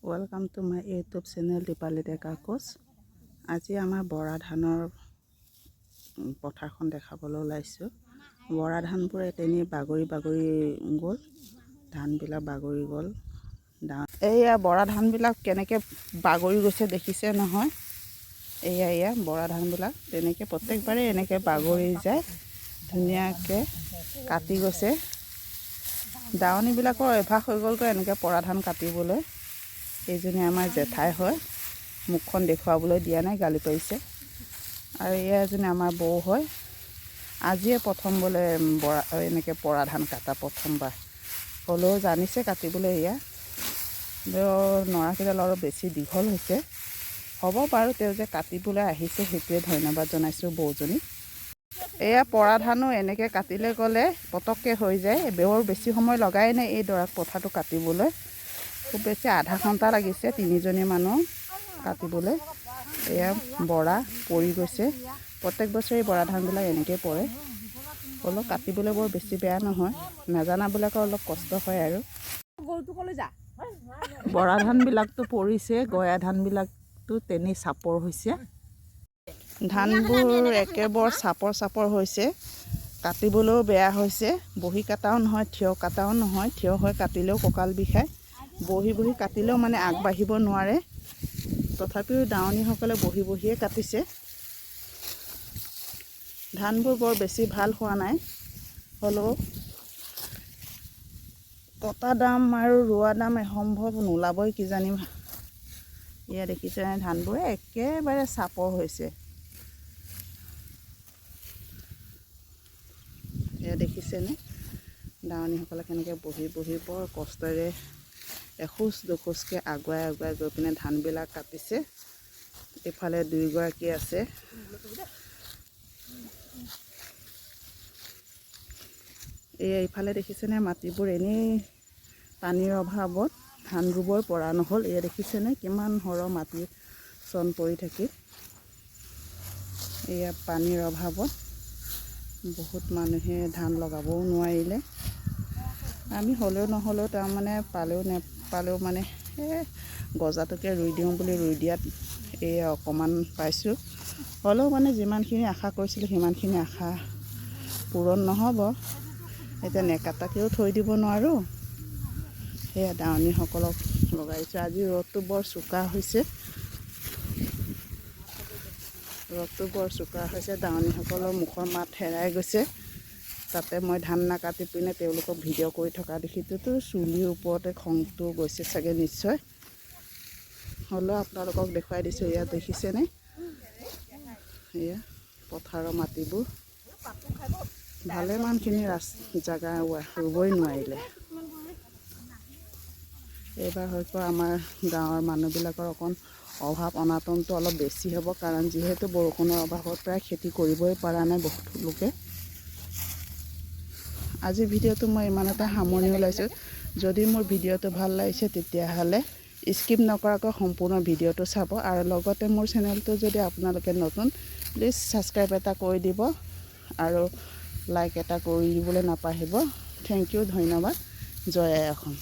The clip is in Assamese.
Welcome to my YouTube channel Dipali Deka Koch. আজি আমাৰ বৰা ধানৰ পথাৰখন দেখাবলৈ ওলাইছোঁ। বৰা ধানবোৰ তেনেই বাগৰি বাগৰি গ'ল, ধানবিলাক বাগৰি গ'ল। এয়া বৰা ধানবিলাক কেনেকৈ বাগৰি গৈছে দেখিছে নহয়। এয়া বৰা ধানবিলাক তেনেকৈ প্ৰত্যেকবাৰেই এনেকৈ বাগৰি যায়, ধুনীয়াকৈ কাটি গৈছে। দাৱনীবিলাকৰ অভ্যাস হৈ গ'লগৈ এনেকৈ বৰা ধান কাটিবলৈ। এইজনী আমাৰ জেঠাই হয়, মুখখন দেখুৱাবলৈ দিয়া নাই, গালি পাৰিছে। আৰু এজনী আমাৰ বৌ হয়, আজিয়ে প্ৰথম বোলে এনেকৈ বৰা ধান কাটা প্ৰথমবাৰ। হ'লেও জানিছে কাটিবলৈ। নৰাকেইডাল অলপ বেছি দীঘল হৈছে, হ'ব বাৰু। তেওঁ যে কাটিবলৈ আহিছে সেইটোৱে ধন্যবাদ জনাইছোঁ বৌজনী। বৰা ধানো এনেকৈ কাটিলে গ'লে পটককৈ হৈ যায়, বৰ বেছি সময় লগাই নাই এই দৰা পথাৰটো কাটিবলৈ। খুব বেছি আধা ঘণ্টা লাগিছে তিনিজনী মানুহ কাটিবলৈ। বৰা পৰি গৈছে, প্ৰত্যেক বছৰে বৰা ধানবিলাক এনেকৈ পৰে। অলপ কাটিবলৈ বৰ বেছি বেয়া নহয়, নাজানাবিলাকৰ অলপ কষ্ট হয় আৰু। বৰা ধানবিলাকতো পৰিছে, গয়া ধানবিলাকতো তেনেই চাপৰ হৈছে। ধানবোৰ একেবাৰে চাপৰ হৈছে, কাটিবলৈও বেয়া হৈছে। বহি কাটাও নহয়, থিয় কাটাও নহয়। থিয় হৈ কাটিলেও কঁকাল বিষায়, বহি বহি কাটিলেও মানে আগবাঢ়িব নোৱাৰে। তথাপিও দাৱনীসকলে বহি বহিয়ে কাটিছে। ধানবোৰ বৰ বেছি ভাল হোৱা নাই, হ'লেও কটা দাম আৰু ৰোৱা দাম সম্ভৱ নোলাবই কিজানি। দেখিছেনে ধানবোৰ একেবাৰে চাপৰ হৈছে। দেখিছেনে দাৱনীসকলে কেনেকৈ বহি বহি বৰ কষ্টেৰে এখোজ দুখোজকৈ আগুৱাই আগুৱাই গৈ পিনে ধানবিলাক কাটিছে। এইফালে দুয়োগৰাকী আছে। এইফালে দেখিছেনে মাটিবোৰ এনেই পানীৰ অভাৱত ধান ৰুবই পৰা নহ'ল। দেখিছেনে কিমান সৰহ মাটি চন পৰি থাকি। পানীৰ অভাৱত বহুত মানুহে ধান লগাবও নোৱাৰিলে। আমি হ'লেও নহ'লেও তাৰমানে পালেও নেপালেও মানে গজাটোকে ৰুই দিওঁ বুলি ৰুই দিয়াত অকণমান পাইছোঁ। হ'লেও মানে যিমানখিনি আশা কৰিছিলোঁ সিমানখিনি আশা পূৰণ নহ'ব। এতিয়া নেকাটাকেও থৈ দিব নোৱাৰোঁ। দাৱনীসকলক লগাইছোঁ। আজি ৰ'দটো বৰ চোকা হৈছে, দাৱনীসকলৰ মুখৰ মাত হেৰাই গৈছে। তাতে মই ধান নাকাটি পিনে তেওঁলোকক ভিডিঅ' কৰি থকা দেখিছোঁতো চুলিৰ ওপৰতে খংটো গৈছে চাগে নিশ্চয়। হ'লেও আপোনালোকক দেখুৱাই দিছোঁ। দেখিছেনে পথাৰৰ মাটিবোৰ ভালেমানখিনি জেগা ৰুবই নোৱাৰিলে। এইবাৰ হয়তো আমাৰ গাঁৱৰ মানুহবিলাকৰ অকণ অভাৱ অনাটনটো অলপ বেছি হ'ব, কাৰণ যিহেতু বৰষুণৰ অভাৱত প্ৰায় খেতি কৰিবই পৰা নাই বহুত লোকে। আজিৰ ভিডিঅ'টো মই ইমানতে সামৰণি ওলাইছোঁ। যদি মোৰ ভিডিঅ'টো ভাল লাগিছে তেতিয়াহ'লে স্কিপ নকৰাকৈ সম্পূৰ্ণ ভিডিঅ'টো চাব, আৰু লগতে মোৰ চেনেলটো যদি আপোনালোকে নতুন, প্লিজ ছাবস্ক্ৰাইব এটা কৰি দিব আৰু লাইক এটা কৰি দিবলৈ নাপাহৰিব। থেংক ইউ, ধন্যবাদ। জয় আই অসম।